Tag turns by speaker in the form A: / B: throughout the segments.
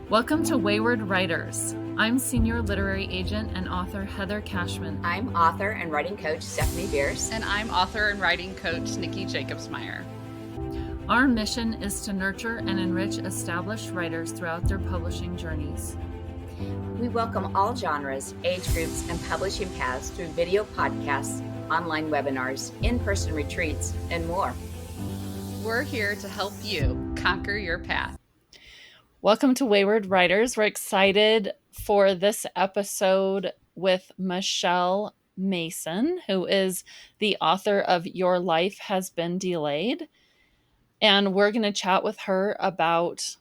A: Welcome to Wayward Writers. I'm senior literary agent and author Heather Cashman.
B: I'm author and writing coach Stephanie Bearce.
C: And I'm author and writing coach Nicki Jacobsmeyer.
A: Our mission is to nurture and enrich established writers throughout their publishing journeys.
B: We welcome all genres, age groups, and publishing paths through video podcasts, online webinars, in-person retreats, and more.
C: We're here to help you conquer your path.
A: Welcome to Wayward Writers. We're excited for this episode with Michelle Mason, who is the author of Your Life Has Been Delayed. And we're going to chat with her about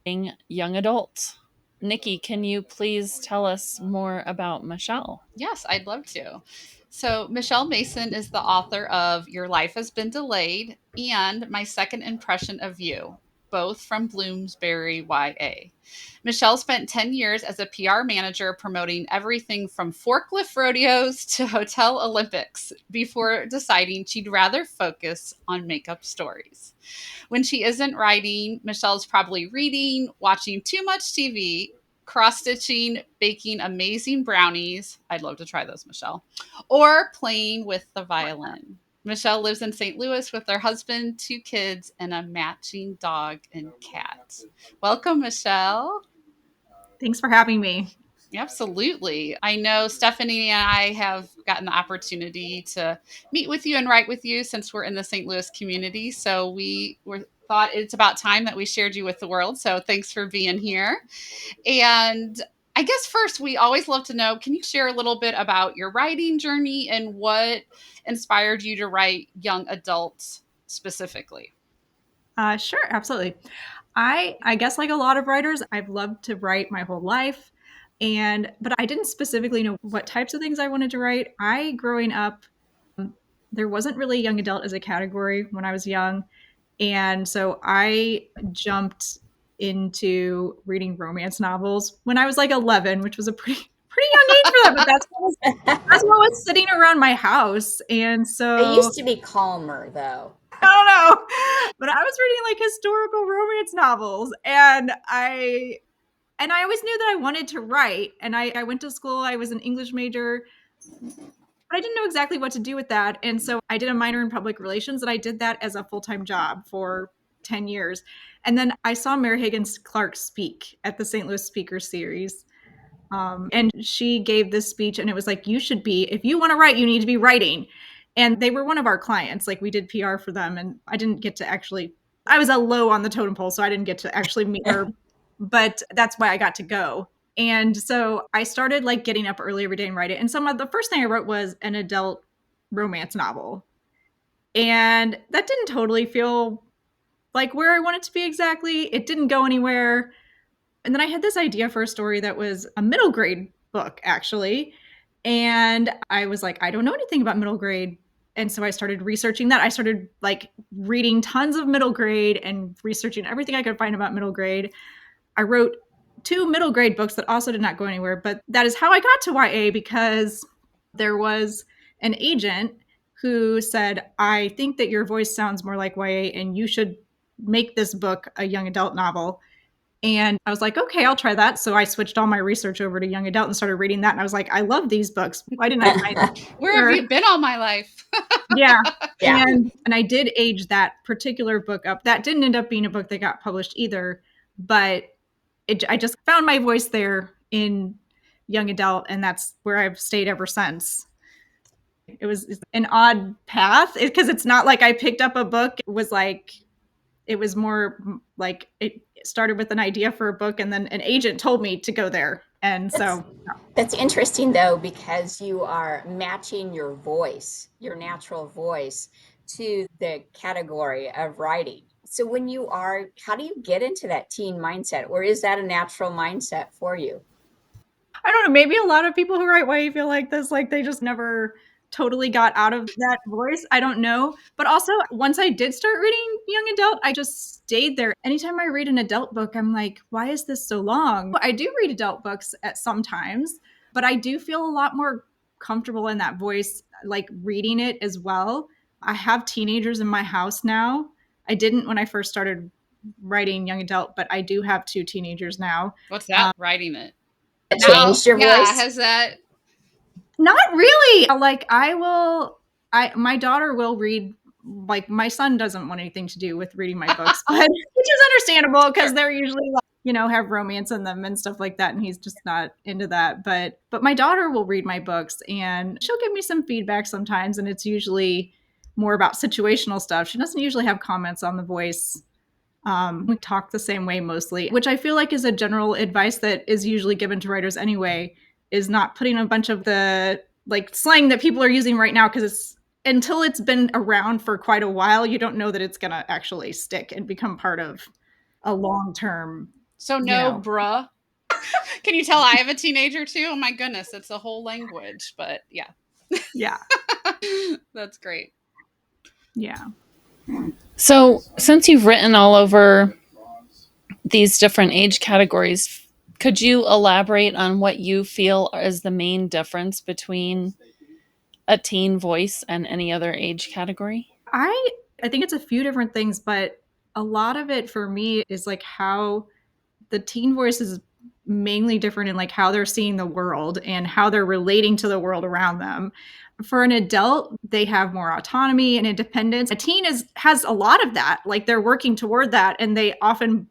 A: being young adult. Nicki, can you please tell us more about Michelle?
C: Yes, I'd love to. So Michelle Mason is the author of Your Life Has Been Delayed and My Second Impression of You, both from Bloomsbury YA. Michelle spent 10 years as a PR manager promoting everything from forklift rodeos to Hotel Olympics before deciding she'd rather focus on makeup stories. When she isn't writing, Michelle's probably reading, watching too much TV, cross-stitching, baking amazing brownies. I'd love to try those, Michelle. Or playing with the violin. Michelle lives in St. Louis with her husband, 2 kids, and a matching dog and cat. Welcome, Michelle.
D: Thanks for having me.
C: Absolutely. I know Stephanie and I have gotten the opportunity to meet with you and write with you since we're in the St. Louis community. So we thought it's about time that we shared you with the world. So thanks for being here. And I guess first, we always love to know, can you share a little bit about your writing journey and what inspired you to write young adults specifically?
D: Sure, absolutely. I guess like a lot of writers, I've loved to write my whole life. But I didn't specifically know what types of things I wanted to write. Growing up, there wasn't really young adult as a category when I was young. And so I jumped into reading romance novels when I was like 11, which was a pretty young age for that, but that's what was sitting around my house. And so
B: It used to be calmer, though.
D: I don't know, but I was reading like historical romance novels, and I always knew that I wanted to write. And I went to school. I was an English major, but I didn't know exactly what to do with that. And so I did a minor in public relations, and I did that as a full-time job for 10 years. And then I saw Mary Higgins Clark speak at the St. Louis Speaker Series. And she gave this speech, and it was like, if you want to write, you need to be writing. And they were one of our clients. Like, we did PR for them, and I didn't get to I was a low on the totem pole, so I didn't get to actually meet her, but that's why I got to go. And so I started like getting up early every day and write it. And the first thing I wrote was an adult romance novel. And that didn't totally feel like where I wanted to be exactly. It didn't go anywhere. And then I had this idea for a story that was a middle grade book, actually. And I was like, I don't know anything about middle grade. And so I started researching that. I started like reading tons of middle grade and researching everything I could find about middle grade. I wrote 2 middle grade books that also did not go anywhere. But that is how I got to YA, because there was an agent who said, I think that your voice sounds more like YA and you should make this book a young adult novel. And I was like, okay, I'll try that. So I switched all my research over to young adult and started reading that. And I was like, I love these books. Why didn't I find it?
C: Where have you been all my life?
D: Yeah. And I did age that particular book up. That didn't end up being a book that got published either. But I just found my voice there in young adult. And that's where I've stayed ever since. It was an odd path because it's not like I picked up a book. It was more like it started with an idea for a book, and then an agent told me to go there. And
B: That's interesting, though, because you are matching your voice, your natural voice, to the category of writing. So how do you get into that teen mindset, or is that a natural mindset for you?
D: I don't know, maybe a lot of people who write YA feel like this, like they just never totally got out of that voice. I don't know. But also, once I did start reading young adult, I just stayed there. Anytime I read an adult book, I'm like, why is this so long? I do read adult books at sometimes, but I do feel a lot more comfortable in that voice, like reading it as well. I have teenagers in my house now. I didn't when I first started writing young adult, but I do have 2 teenagers now.
C: What's that? Writing it. Now,
B: Changed your
C: yeah,
B: voice?
C: has that?
D: Not really. Like my daughter will read, like my son doesn't want anything to do with reading my books, but which is understandable because they're usually like, have romance in them and stuff like that, and he's just not into that. But my daughter will read my books and she'll give me some feedback sometimes, and it's usually more about situational stuff. She doesn't usually have comments on the voice. We talk the same way mostly, which I feel like is a general advice that is usually given to writers anyway, is not putting a bunch of the like slang that people are using right now, because it's until it's been around for quite a while, you don't know that it's going to actually stick and become part of a long-term,
C: So no, bruh. Can you tell I have a teenager too? Oh my goodness, it's a whole language. But yeah.
D: Yeah.
C: That's great.
D: Yeah.
A: So, since you've written all over these different age categories, could you elaborate on what you feel is the main difference between a teen voice and any other age category?
D: I think it's a few different things, but a lot of it for me is like how the teen voice is mainly different in like how they're seeing the world and how they're relating to the world around them. For an adult, they have more autonomy and independence. A teen has a lot of that. Like they're working toward that, and they often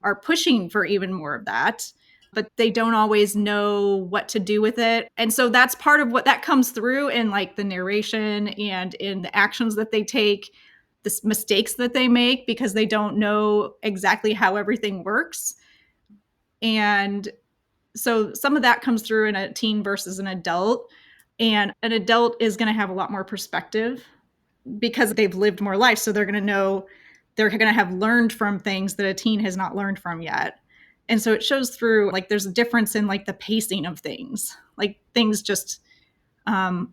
D: are pushing for even more of that, but they don't always know what to do with it. And so that's part of what that comes through in like the narration and in the actions that they take, the mistakes that they make because they don't know exactly how everything works. And so some of that comes through in a teen versus an adult. And an adult is going to have a lot more perspective because they've lived more life. So they're going to know, they're going to have learned from things that a teen has not learned from yet. And so it shows through, like, there's a difference in like the pacing of things. Like things just are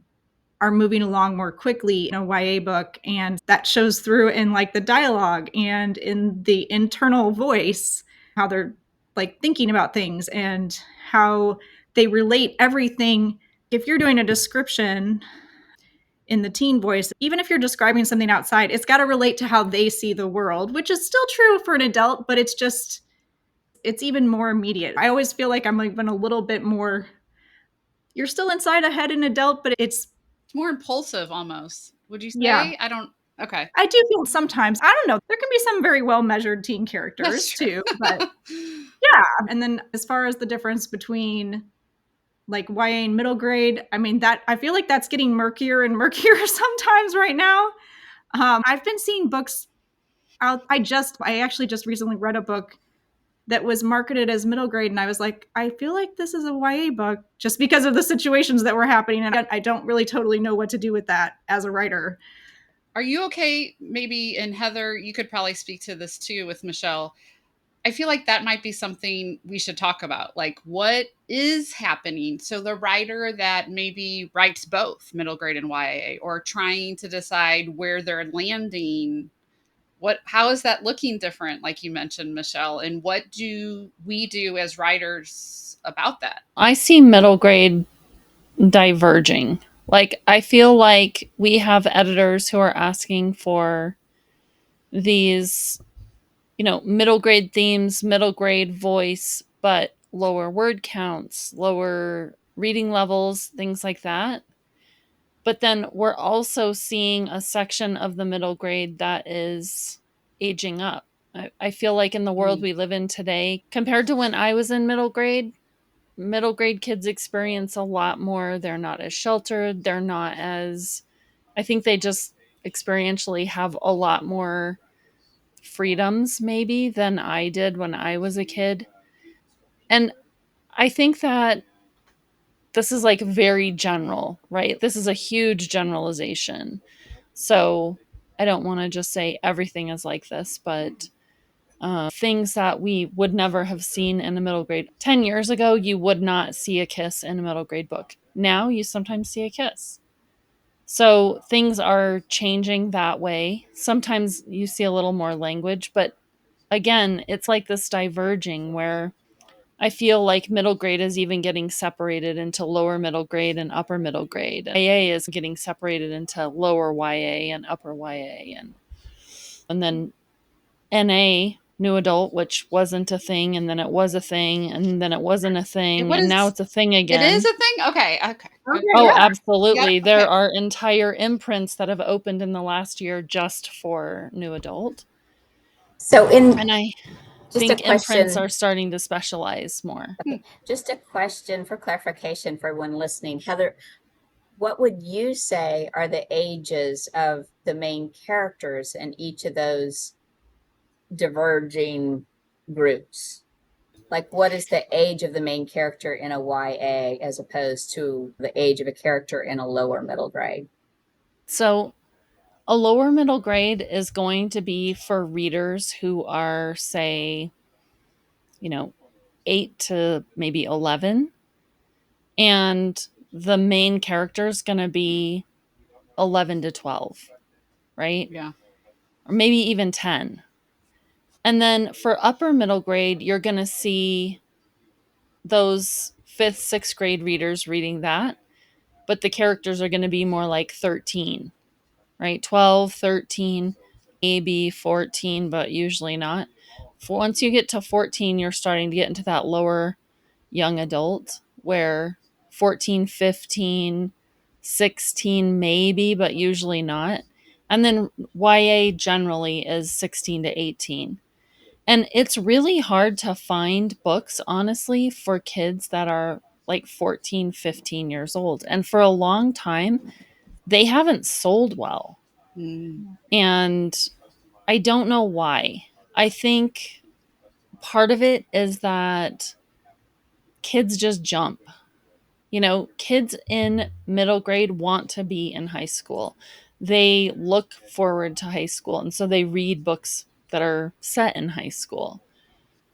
D: moving along more quickly in a YA book. And that shows through in like the dialogue and in the internal voice, how they're like thinking about things and how they relate everything. If you're doing a description in the teen voice, even if you're describing something outside, it's got to relate to how they see the world, which is still true for an adult, but it's even more immediate. I always feel like I'm even a little bit more, you're still inside a head an adult, but it's
C: more impulsive almost. Would you say?
D: Yeah.
C: I don't. Okay.
D: I do feel sometimes, I don't know, there can be some very well measured teen
C: That's
D: characters
C: true.
D: too, but yeah. And then as far as the difference between like YA and middle grade, I mean, that I feel like that's getting murkier and murkier sometimes right now. I've been seeing books out. I actually just recently read a book that was marketed as middle grade, and I was like, I feel like this is a YA book just because of the situations that were happening, and I don't really totally know what to do with that as a writer.
C: Are you okay? Maybe, and Heather, you could probably speak to this too with Michelle. I feel like that might be something we should talk about. Like, what is happening? So, the writer that maybe writes both middle grade and YA, or trying to decide where they're landing, how is that looking different, like you mentioned, Michelle? And what do we do as writers about that?
A: I see middle grade diverging. Like, I feel like we have editors who are asking for these, middle grade themes, middle grade voice, but lower word counts, lower reading levels, things like that. But then we're also seeing a section of the middle grade that is aging up. I feel like in the world we live in today, compared to when I was in middle grade kids experience a lot more. They're not as sheltered. They're not as, I think they just experientially have a lot more freedoms maybe than I did when I was a kid. And I think that this is like very general, right? This is a huge generalization. So I don't want to just say everything is like this, but things that we would never have seen in a middle grade. 10 years ago, you would not see a kiss in a middle grade book. Now you sometimes see a kiss. So things are changing that way. Sometimes you see a little more language, but again, it's like this diverging where I feel like middle grade is even getting separated into lower middle grade and upper middle grade. YA is getting separated into lower YA and upper YA. And then NA new adult, which wasn't a thing, and then it was a thing, and then it wasn't a thing,
C: What
A: and now
C: is
A: it's a thing
C: it
A: again.
C: is a thing? Okay. Good.
A: Oh,
D: yeah.
A: absolutely.
C: Yep,
A: There
C: okay.
A: are entire imprints that have opened in the last year just for new adult.
B: So
A: And I
B: just a
A: think imprints
B: question.
A: are starting to specialize more.
B: Okay, just a question for clarification for everyone listening. Heather, what would you say are the ages of the main characters in each of those diverging groups? Like, what is the age of the main character in a YA as opposed to the age of a character in a lower middle grade?
A: So, a lower middle grade is going to be for readers who are, say, 8 to maybe 11. And the main character is going to be 11 to 12, right?
C: Yeah.
A: Or maybe even 10. And then for upper middle grade, you're going to see those 5th, 6th grade readers reading that, but the characters are going to be more like 13, right? 12, 13, maybe 14, but usually not. Once you get to 14, you're starting to get into that lower young adult where 14, 15, 16 maybe, but usually not. And then YA generally is 16 to 18. And it's really hard to find books, honestly, for kids that are like 14, 15 years old. And for a long time, they haven't sold well.
C: Mm.
A: And I don't know why. I think part of it is that kids just jump. Kids in middle grade want to be in high school. They look forward to high school. And so they read books that are set in high school.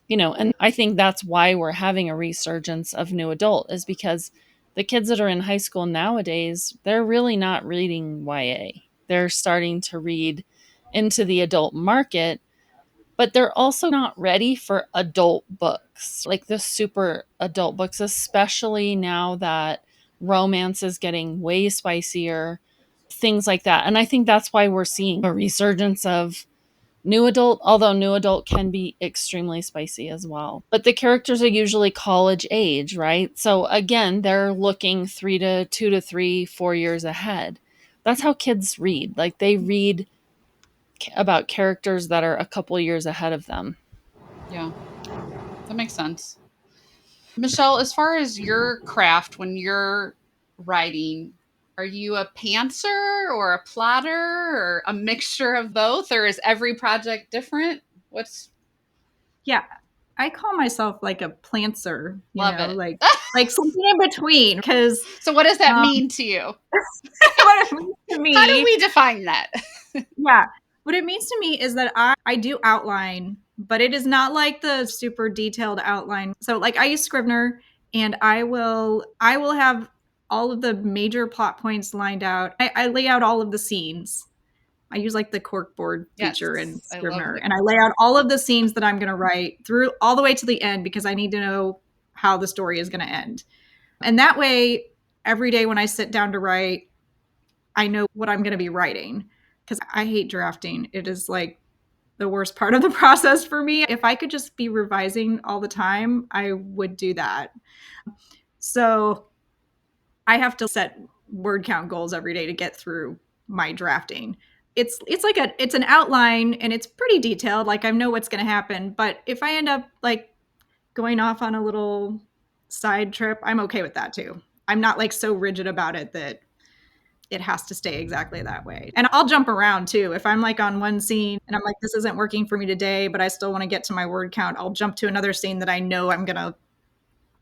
A: And I think that's why we're having a resurgence of new adult, is because the kids that are in high school nowadays, they're really not reading YA. They're starting to read into the adult market, but they're also not ready for adult books, like the super adult books, especially now that romance is getting way spicier, things like that. And I think that's why we're seeing a resurgence of new adult, although new adult can be extremely spicy as well. But the characters are usually college age, right? So again, they're looking 2 to 3, 4 years ahead. That's how kids read. Like they read about characters that are a couple years ahead of them.
C: Yeah. That makes sense. Michelle, as far as your craft when you're writing, are you a pantser or a plotter or a mixture of both, or is every project different? What's
D: Yeah. I call myself like a plantser,
C: love it?
D: like something in between. Because
C: So what does that mean to you?
D: what it means to
C: How do
D: me,
C: we define that?
D: yeah, what it means to me is that I do outline, but it is not like the super detailed outline. So like I use Scrivener, and I will have all of the major plot points lined out. I lay out all of the scenes. I use like the corkboard feature in
C: Yes, I love
D: Scrivener,
C: the
D: and I lay out all of the scenes that I'm going to write through all the way to the end, because I need to know how the story is going to end. And that way, every day when I sit down to write, I know what I'm going to be writing, because I hate drafting. It is like the worst part of the process for me. If I could just be revising all the time, I would do that. So I have to set word count goals every day to get through my drafting. It's an outline, and it's pretty detailed. Like I know what's going to happen, but if I end up like going off on a little side trip, I'm okay with that too. I'm not like so rigid about it that it has to stay exactly that way. And I'll jump around too. If I'm like on one scene and I'm like, this isn't working for me today, but I still want to get to my word count, I'll jump to another scene that I know I'm going to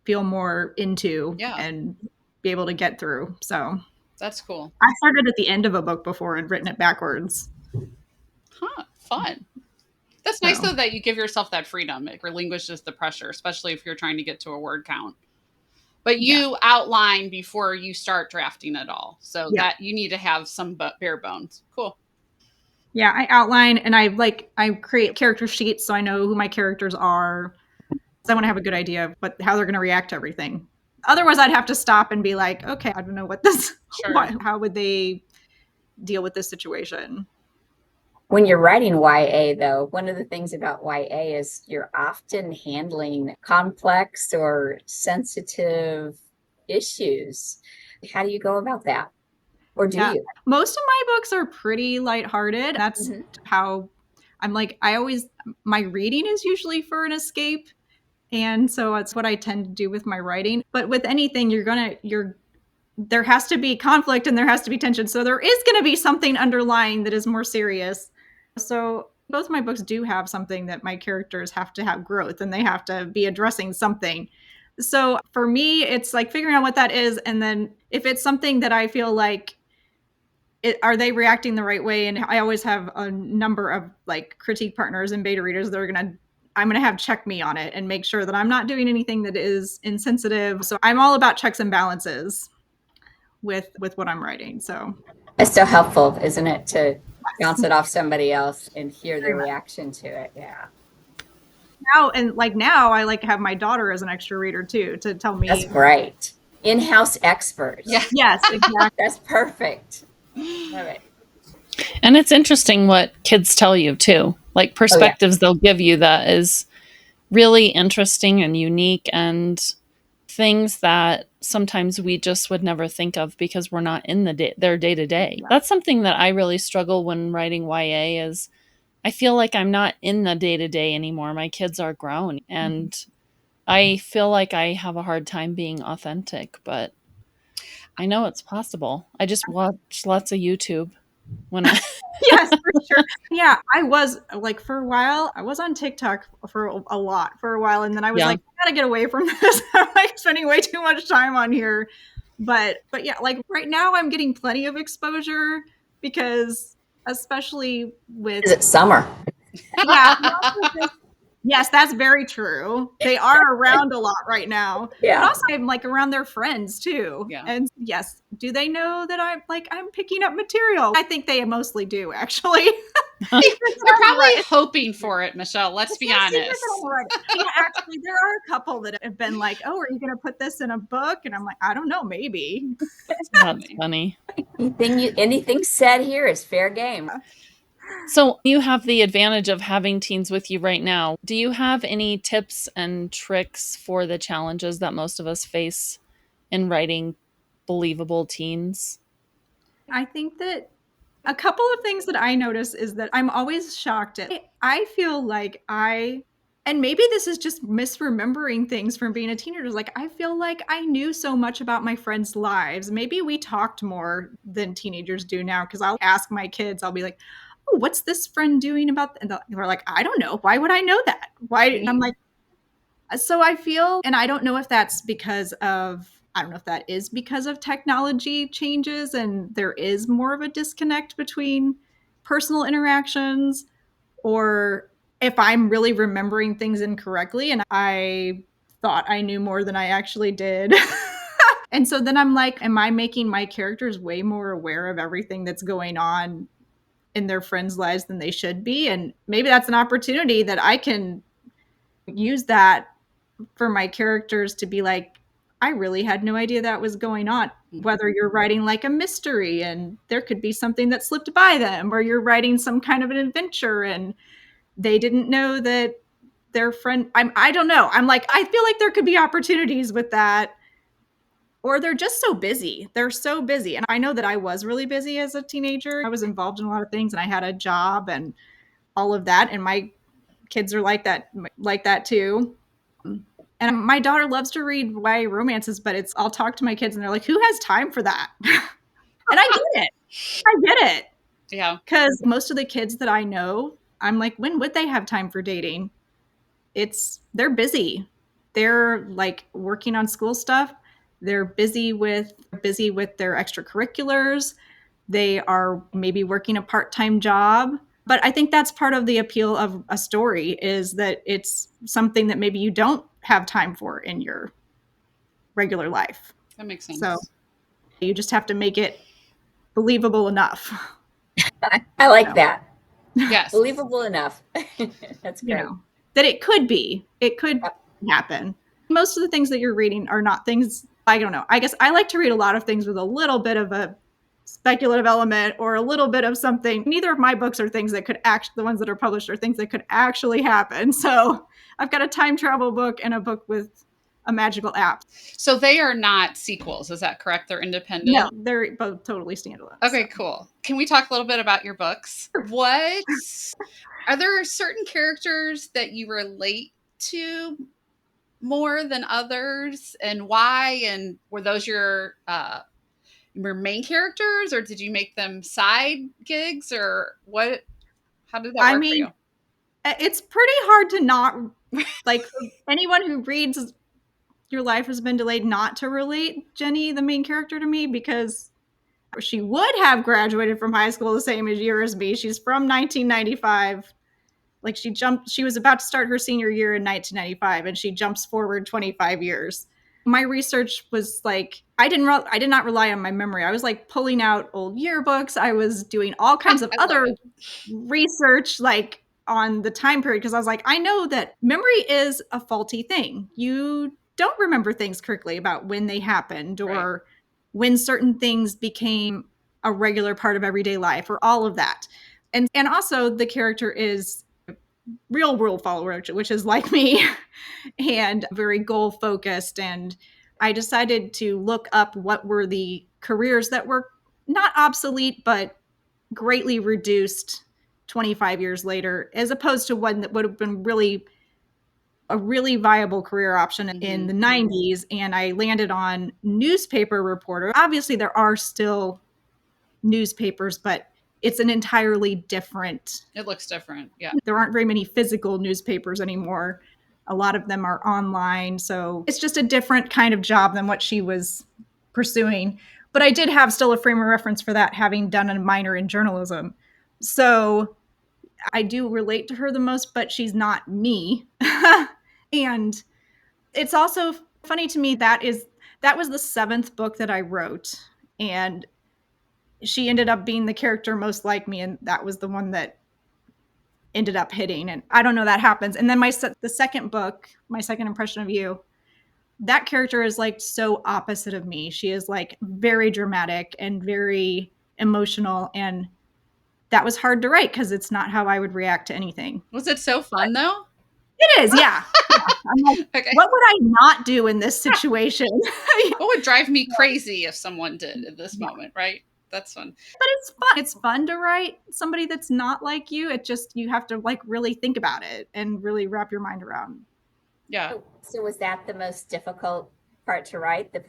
D: feel more into
C: Yeah,
D: and be able to get through. So
C: that's cool.
D: I started at the end of a book before and written it backwards.
C: Huh, fun. That's nice
D: So
C: though that you give yourself that freedom. It relinquishes the pressure, especially if you're trying to get to a word count. But
D: yeah.
C: you outline before you start drafting at all. So
D: Yep.
C: that you need to have some bare bones. Cool.
D: Yeah, I outline, and I create character sheets so I know who my characters are. So I want to have a good idea of how they're going to react to everything. Otherwise, I'd have to stop and be like, okay, I don't know
C: Sure.
D: how would they deal with this situation?
B: When you're writing YA, though, one of the things about YA is you're often handling complex or sensitive issues. How do you go about that? Or do you?
D: Most of my books are pretty lighthearted. That's how I'm like, my reading is usually for an escape. And so that's what I tend to do with my writing. But with anything, there has to be conflict and there has to be tension. So there is going to be something underlying that is more serious. So both my books do have something that my characters have to have growth and they have to be addressing something. So for me, it's like figuring out what that is. And then if it's something that I feel like, are they reacting the right way? And I always have a number of like critique partners and beta readers that I'm going to have check me on it and make sure that I'm not doing anything that is insensitive. So I'm all about checks and balances with what I'm writing. So
B: it's so helpful, isn't it, to bounce it off somebody else and hear their reaction to it. Yeah.
D: Now I like have my daughter as an extra reader too, to tell me.
B: That's great. In-house experts.
C: Yeah.
D: Yes, exactly.
B: That's perfect. Love it.
A: And it's interesting what kids tell you too, like perspectives they'll give you that is really interesting and unique, and things that sometimes we just would never think of because we're not in their day to day. That's something that I really struggle when writing YA is I feel like I'm not in the day to day anymore. My kids are grown and I feel like I have a hard time being authentic, but I know it's possible. I just watch lots of YouTube when I
D: Yes, for sure. Yeah, I was like for a while, I was on TikTok for a while, and then I was like, I gotta get away from this. I'm like spending way too much time on here. But yeah, like right now I'm getting plenty of exposure because especially with
B: Is it summer?
D: Yeah. Yes, that's very true. They are around a lot right now.
B: Yeah.
D: But also I'm like around their friends too.
C: Yeah.
D: And yes, do they know that I'm picking up material? I think they mostly do, actually.
C: They're probably hoping for it, Michelle. Let's be honest.
D: Yeah, actually, there are a couple that have been like, "Oh, are you going to put this in a book?" And I'm like, "I don't know, maybe."
A: That's funny.
B: Anything said here is fair game.
A: So you have the advantage of having teens with you right now. Do you have any tips and tricks for the challenges that most of us face in writing believable teens?
D: I think that a couple of things that I notice is that I'm always shocked at. I feel like and maybe this is just misremembering things from being a teenager. Like, I feel like I knew so much about my friends' lives. Maybe we talked more than teenagers do now because I'll ask my kids, I'll be like, oh, what's this friend doing about that? And they're like, I don't know. Why would I know that? Why? And I'm like, so I feel, and I don't know if that's because of, I don't know if that is because of technology changes and there is more of a disconnect between personal interactions, or if I'm really remembering things incorrectly and I thought I knew more than I actually did. And so then I'm like, am I making my characters way more aware of everything that's going on in their friends' lives than they should be? And maybe that's an opportunity that I can use that for my characters to be like, I really had no idea that was going on. Whether you're writing like a mystery and there could be something that slipped by them, or you're writing some kind of an adventure and they didn't know that their friend, I don't know. I'm like, I feel like there could be opportunities with that. Or they're just so busy. They're so busy. And I know that I was really busy as a teenager. I was involved in a lot of things and I had a job and all of that. And my kids are like that too. And my daughter loves to read YA romances, but I'll talk to my kids and they're like, who has time for that? And I get it. I get it.
C: Yeah.
D: Because most of the kids that I know, I'm like, when would they have time for dating? They're busy. They're like working on school stuff. They're busy with their extracurriculars. They are maybe working a part-time job. But I think that's part of the appeal of a story, is that it's something that maybe you don't have time for in your regular life.
C: That makes sense.
D: So you just have to make it believable enough.
B: I like that.
C: Yes.
B: Believable enough. That's great.
D: That it could happen. Most of the things that you're reading are not things, I don't know. I guess I like to read a lot of things with a little bit of a speculative element or a little bit of something. Neither of my books are things that could the ones that are published are things that could actually happen. So I've got a time travel book and a book with a magical app.
C: So they are not sequels, is that correct? They're independent?
D: No, they're both totally standalone.
C: Okay, cool. Can we talk a little bit about your books? What are there certain characters that you relate to more than others, and why? And were those your main characters, or did you make them side gigs, or what? How did that work for you?
D: It's pretty hard to not like anyone who reads Your Life Has Been Delayed not to relate Jenny, the main character, to me, because she would have graduated from high school the same year as me. She's from 1995. Like she was about to start her senior year in 1995, and she jumps forward 25 years. My research was like, I did not rely on my memory. I was like pulling out old yearbooks. I was doing all kinds of other research, like on the time period, because I was like, I know that memory is a faulty thing. You don't remember things correctly about when they happened or when certain things became a regular part of everyday life or all of that. And also the character is real world follower, which is like me, and very goal focused. And I decided to look up what were the careers that were not obsolete, but greatly reduced 25 years later, as opposed to one that would have been a really viable career option in the 90s. And I landed on newspaper reporter. Obviously, there are still newspapers, but it's an entirely different.
C: It looks different. Yeah.
D: There aren't very many physical newspapers anymore. A lot of them are online. So it's just a different kind of job than what she was pursuing. But I did have still a frame of reference for that, having done a minor in journalism. So I do relate to her the most, but she's not me. And it's also funny to me that was the 7th book that I wrote. And she ended up being the character most like me, and that was the one that ended up hitting. And I don't know, that happens. And then the second book, My Second Impression of You, that character is like so opposite of me. She is like very dramatic and very emotional, and that was hard to write because it's not how I would react to anything.
C: Was it so fun though?
D: It is, yeah. I'm like, okay. What would I not do in this situation?
C: What would drive me crazy if someone did at this moment, right? That's fun.
D: But it's fun. It's fun to write somebody that's not like you. It just, you have to like really think about it and really wrap your mind around.
C: Yeah.
B: So was that the most difficult part to write? The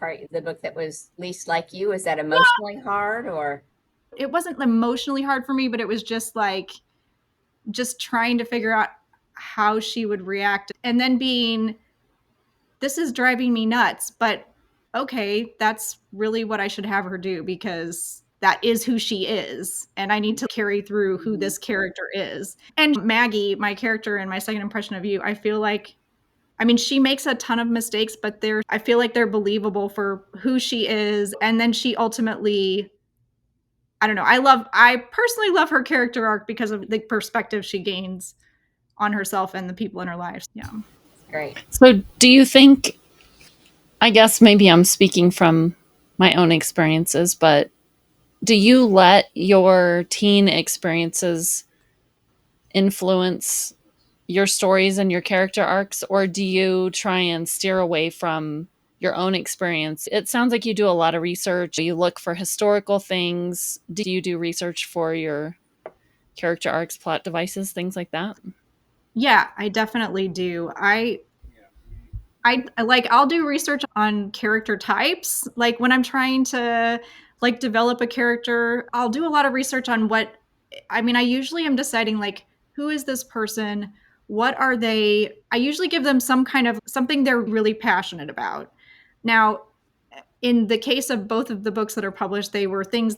B: book that was least like you? Is that emotionally hard, or?
D: It wasn't emotionally hard for me, but it was just like, just trying to figure out how she would react. And then this is driving me nuts, but okay, that's really what I should have her do, because that is who she is. And I need to carry through who this character is. And Maggie, my character in My Second Impression of You, I feel like, I mean, she makes a ton of mistakes, but I feel like they're believable for who she is. And then she ultimately, I don't know, I personally love her character arc because of the perspective she gains on herself and the people in her lives. Yeah.
B: Great.
A: So do you think, I guess maybe I'm speaking from my own experiences, but do you let your teen experiences influence your stories and your character arcs, or do you try and steer away from your own experience? It sounds like you do a lot of research. You look for historical things. Do you do research for your character arcs, plot devices, things like that?
D: Yeah, I definitely do. I'll do research on character types. Like when I'm trying to like develop a character, I'll do a lot of research on I usually am deciding like, who is this person? What are they? I usually give them some kind of something they're really passionate about. Now, in the case of both of the books that are published, they were things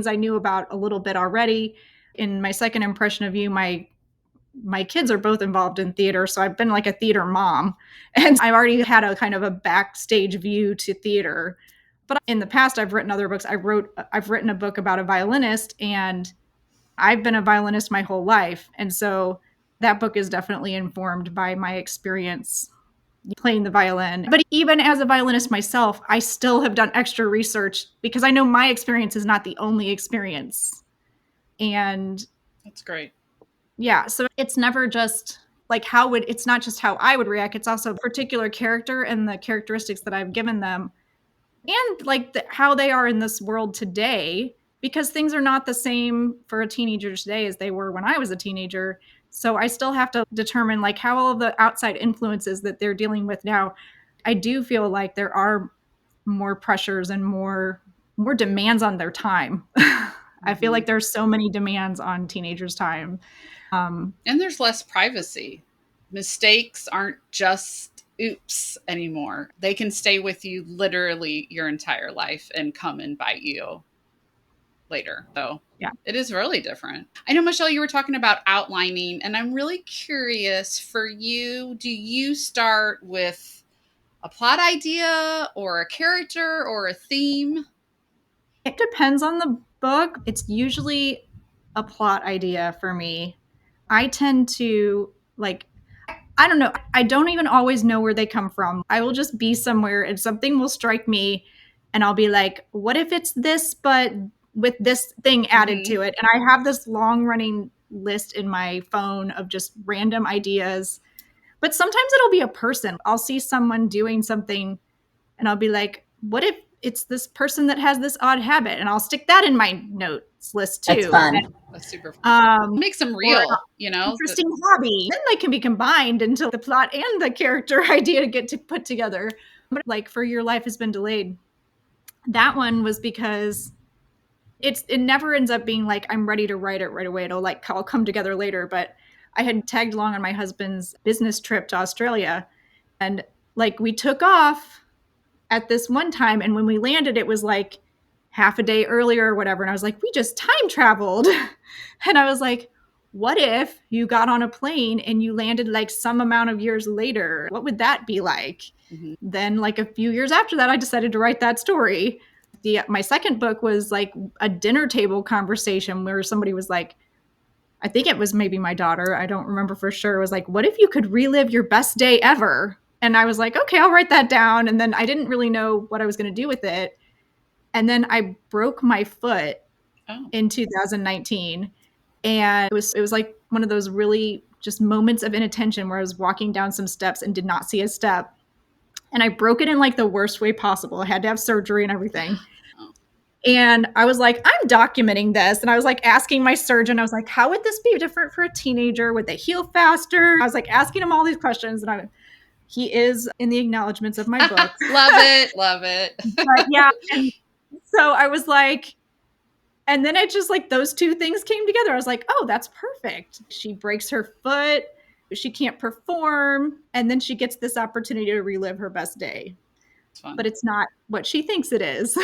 D: I knew about a little bit already. In My Second Impression of You, my kids are both involved in theater, so I've been like a theater mom, and I've already had a kind of a backstage view to theater. But in the past, I've written other books. I've written a book about a violinist, and I've been a violinist my whole life. And so that book is definitely informed by my experience playing the violin. But even as a violinist myself, I still have done extra research because I know my experience is not the only experience. And
C: that's great.
D: Yeah, so it's never just like it's not just how I would react, it's also a particular character and the characteristics that I've given them, and like how they are in this world today, because things are not the same for a teenager today as they were when I was a teenager. So I still have to determine like how all of the outside influences that they're dealing with now. I do feel like there are more pressures and more demands on their time. I feel like there's so many demands on teenagers' time.
C: And there's less privacy. Mistakes aren't just oops anymore. They can stay with you literally your entire life and come and bite you later. So
D: yeah,
C: it is really different. I know, Michelle, you were talking about outlining, and I'm really curious for you. Do you start with a plot idea or a character or a theme?
D: It depends on the book. It's usually a plot idea for me. I tend to like, I don't know. I don't even always know where they come from. I will just be somewhere and something will strike me and I'll be like, what if it's this, but with this thing added to it? And I have this long running list in my phone of just random ideas. But sometimes it'll be a person. I'll see someone doing something and I'll be like, what if it's this person that has this odd habit? And I'll stick that in my notes list too.
B: That's fun.
C: That's super fun. Makes them real,
D: Interesting hobby. Then they can be combined until the plot and the character idea get to put together. But like for Your Life Has Been Delayed, that one was because it never ends up being like I'm ready to write it right away. I'll come together later. But I had tagged along on my husband's business trip to Australia, and like we took off at this one time, and when we landed, it was like half a day earlier or whatever. And I was like, we just time traveled. And I was like, what if you got on a plane and you landed like some amount of years later? What would that be like? Then like a few years after that, I decided to write that story. My second book was like a dinner table conversation where somebody was like, I think it was maybe my daughter, I don't remember for sure, it was like, what if you could relive your best day ever? And I was like, okay, I'll write that down. And then I didn't really know what I was going to do with it. And then I broke my foot in 2019. And it was like one of those really just moments of inattention where I was walking down some steps and did not see a step. And I broke it in like the worst way possible. I had to have surgery and everything. And I was like, I'm documenting this. And I was like asking my surgeon, I was like, how would this be different for a teenager? Would they heal faster? I was like asking him all these questions. And he is in the acknowledgments of my book.
C: Love it. Love it.
D: But yeah. And so I was like, and then it just like those two things came together. I was like, oh, that's perfect. She breaks her foot. She can't perform. And then she gets this opportunity to relive her best day. But it's not what she thinks it is.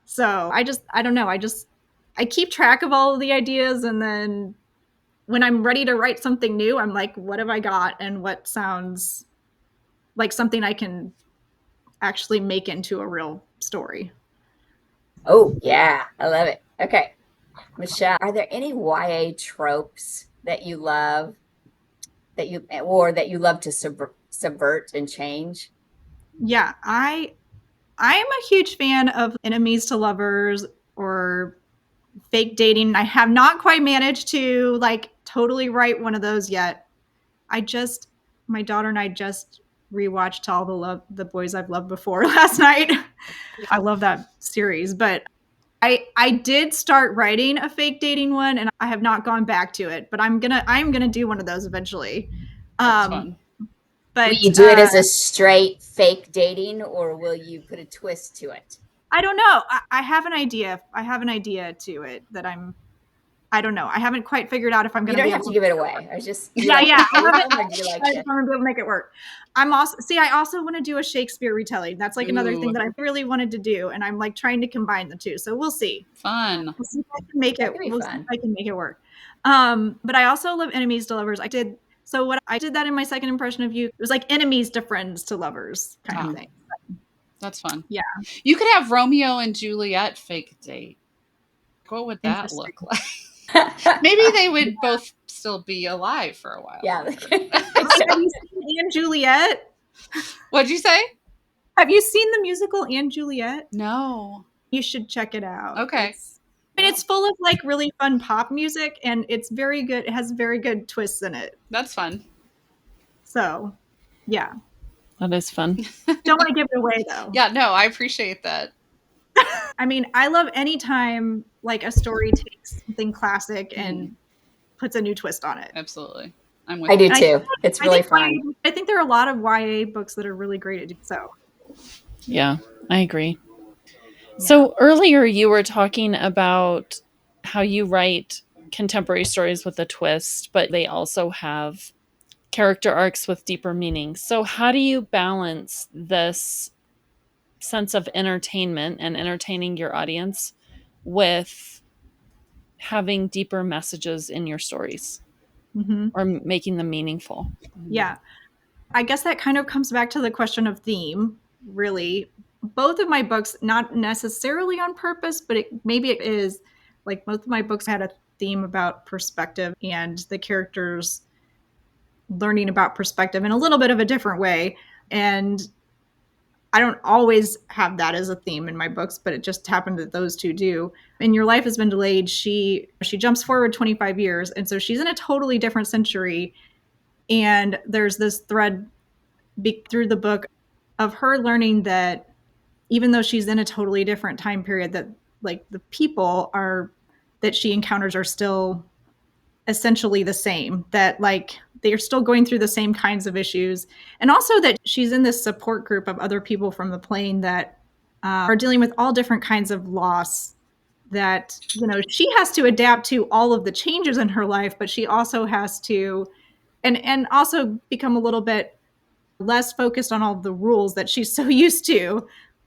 D: So I don't know. I keep track of all of the ideas. And then when I'm ready to write something new, I'm like, what have I got? And what sounds like something I can actually make into a real story.
B: Oh, yeah. I love it. Okay. Michelle, are there any YA tropes that you love that you love to subvert and change?
D: Yeah, I am a huge fan of enemies to lovers or fake dating. I have not quite managed to like totally write one of those yet. My daughter and I just rewatched all the Boys I've Loved Before last night. I love that series, but I did start writing a fake dating one and I have not gone back to it, but I'm gonna do one of those eventually.
C: That's fun.
B: But will you do it as a straight fake dating, or will you put a twist to it?
D: I don't know. I have an idea. I have an idea to it that I don't know. I haven't quite figured out if I'm going to.
B: You don't have to give it away. I was just
D: yeah. I'm going to
B: to
D: be able to make it work. I also want to do a Shakespeare retelling. That's like another thing that I really wanted to do, and I'm like trying to combine the two. So we'll see.
C: Fun.
D: We'll see if I can make it. We'll see if I can make it work. But I also love enemies to lovers. So what I did that in my second impression of you. It was like enemies to friends to lovers kind of thing.
C: That's fun.
D: Yeah.
C: You could have Romeo and Juliet fake date. What would that look like? Maybe they would both still be alive for a while.
B: Yeah.
D: Have you seen Anne Juliet?
C: What'd you say?
D: Have you seen the musical & Juliet?
C: No.
D: You should check it out.
C: Okay.
D: It's full of like really fun pop music, and it's very good. It has very good twists in it.
C: That's fun.
D: So, yeah.
A: That is fun.
D: Don't want to give it away though.
C: Yeah, no, I appreciate that.
D: I mean, I love any time like a story takes something classic and puts a new twist on it.
C: Absolutely. I'm with
B: I do
C: you.
B: too. It's really fun.
D: I think there are a lot of YA books that are really great at doing so.
A: Yeah, I agree. So earlier you were talking about how you write contemporary stories with a twist, but they also have character arcs with deeper meaning. So how do you balance this sense of entertainment and entertaining your audience with having deeper messages in your stories or making them meaningful?
D: Yeah. I guess that kind of comes back to the question of theme, really. Both of my books, not necessarily on purpose, but maybe it is, like both of my books had a theme about perspective and the characters learning about perspective in a little bit of a different way. And I don't always have that as a theme in my books, but it just happened that those two do. In Your Life Has Been Delayed, she jumps forward 25 years, and so she's in a totally different century. And there's this thread through the book of her learning that even though she's in a totally different time period, that like the people are that she encounters are still essentially the same, that like they're still going through the same kinds of issues, and also that she's in this support group of other people from the plane that are dealing with all different kinds of loss, that she has to adapt to all of the changes in her life, but she also has to and also become a little bit less focused on all the rules that she's so used to.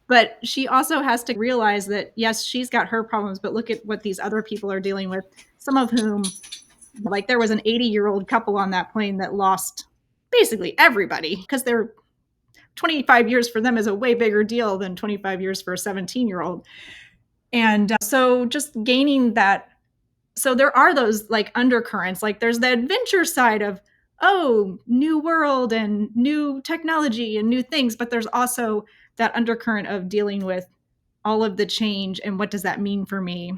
D: But she also has to realize that, yes, she's got her problems, but look at what these other people are dealing with, some of whom, like there was an 80-year-old couple on that plane that lost basically everybody because they're 25 years for them is a way bigger deal than 25 years for a 17-year-old. And so just gaining that. So there are those like undercurrents, like there's the adventure side of, oh, new world and new technology and new things, but there's also that undercurrent of dealing with all of the change and what does that mean for me.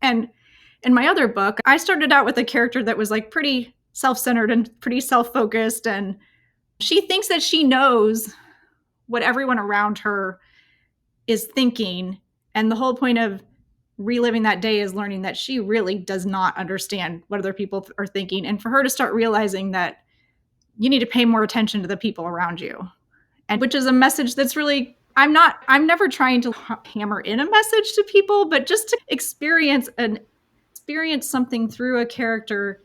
D: And in my other book, I started out with a character that was like pretty self-centered and pretty self-focused, and she thinks that she knows what everyone around her is thinking, and the whole point of reliving that day is learning that she really does not understand what other people are thinking, and for her to start realizing that you need to pay more attention to the people around you, and which is a message that's really, I'm never trying to hammer in a message to people, but just to experience something through a character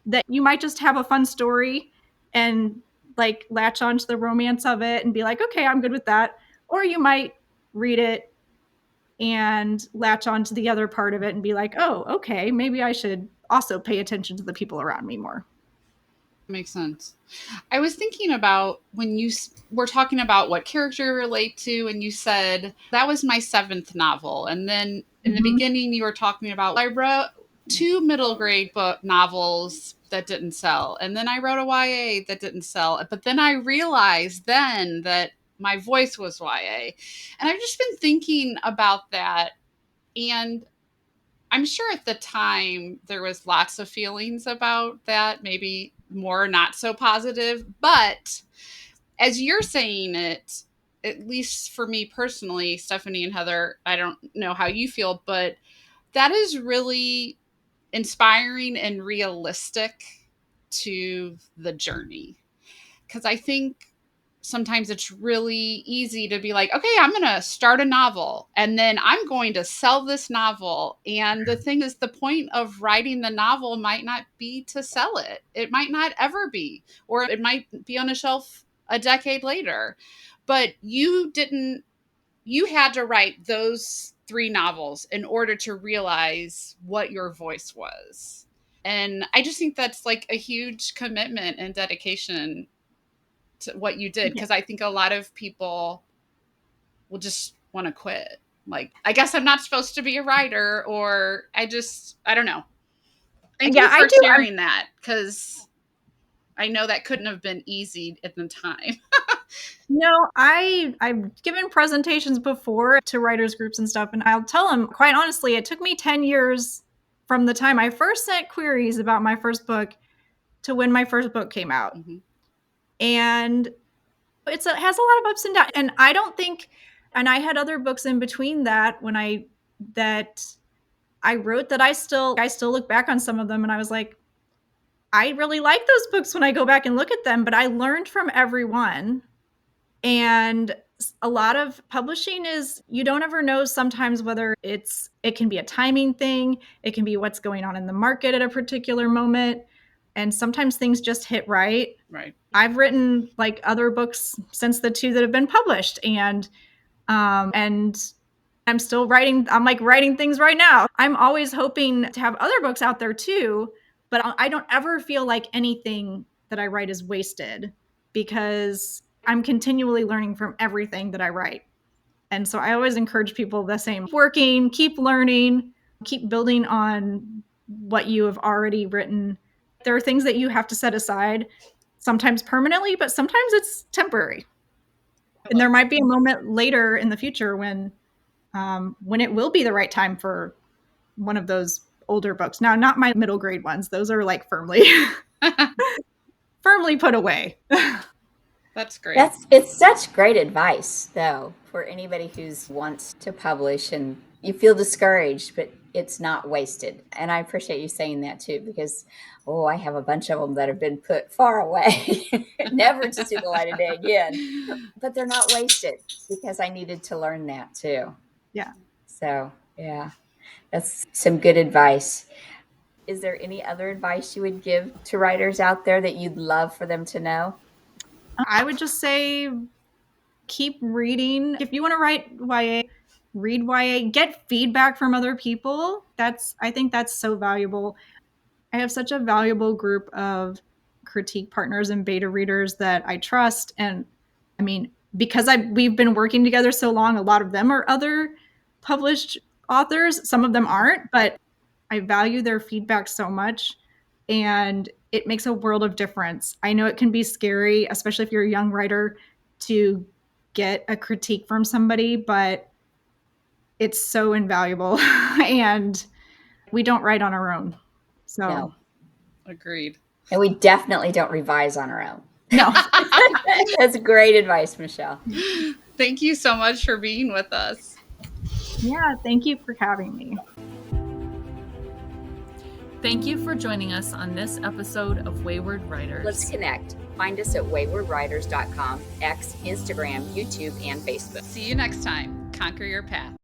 D: that you might just have a fun story and like latch onto the romance of it and be like, okay, I'm good with that. Or you might read it and latch onto the other part of it and be like, oh, okay, maybe I should also pay attention to the people around me more.
C: Makes sense. I was thinking about when you were talking about what character you relate to, and you said that was my 7th novel. And then in the beginning, you were talking about I wrote 2 middle grade book novels that didn't sell. And then I wrote a YA that didn't sell. But then I realized then that my voice was YA. And I've just been thinking about that. And I'm sure at the time there was lots of feelings about that, maybe more not so positive. But as you're saying it, at least for me personally, Stephanie and Heather, I don't know how you feel, but that is really inspiring and realistic to the journey. Because I think sometimes it's really easy to be like, okay, I'm going to start a novel and then I'm going to sell this novel. And the thing is, the point of writing the novel might not be to sell it. It might not ever be, or it might be on a shelf a decade later. But you had to write those 3 novels in order to realize what your voice was. And I just think that's like a huge commitment and dedication to what you did, because I think a lot of people will just want to quit. Like, I guess I'm not supposed to be a writer, or I don't know. Thank you for sharing that, because I know that couldn't have been easy at the time.
D: I've given presentations before to writers groups and stuff, and I'll tell them, quite honestly, it took me 10 years from the time I first sent queries about my first book to when my first book came out.
C: Mhm.
D: And has a lot of ups and downs. And I don't think, and I had other books in between that that I wrote that I still look back on some of them and I was like, I really like those books when I go back and look at them, but I learned from every one. And a lot of publishing is, you don't ever know sometimes whether it can be a timing thing, it can be what's going on in the market at a particular moment, and sometimes things just hit right.
C: Right.
D: I've written like other books since the 2 that have been published, and I'm still writing. I'm like writing things right now. I'm always hoping to have other books out there too, but I don't ever feel like anything that I write is wasted because I'm continually learning from everything that I write. And so I always encourage people the same: working, keep learning, keep building on what you have already written. There are things that you have to set aside, sometimes permanently, but sometimes it's temporary. And there might be a moment later in the future when it will be the right time for one of those older books. Now, not my middle grade ones; those are like firmly put away.
C: That's great.
B: It's such great advice, though, for anybody who wants to publish and you feel discouraged, but it's not wasted. And I appreciate you saying that too, because I have a bunch of them that have been put far away, never to see the light of day again. But they're not wasted because I needed to learn that too.
D: Yeah.
B: So yeah, that's some good advice. Is there any other advice you would give to writers out there that you'd love for them to know?
D: I would just say keep reading. If you want to write YA, read YA, get feedback from other people. I think that's so valuable. I have such a valuable group of critique partners and beta readers that I trust. And I mean, because we've been working together so long, a lot of them are other published authors. Some of them aren't, but I value their feedback so much. And it makes a world of difference. I know it can be scary, especially if you're a young writer, to get a critique from somebody, but it's so invaluable. And we don't write on our own. So
B: No.
C: Agreed.
B: And we definitely don't revise on our own.
D: No.
B: That's great advice, Michelle.
C: Thank you so much for being with us.
D: Yeah, thank you for having me.
A: Thank you for joining us on this episode of Wayward Writers.
B: Let's connect. Find us at waywardwriters.com, X, Instagram, YouTube, and Facebook.
C: See you next time. Conquer your path.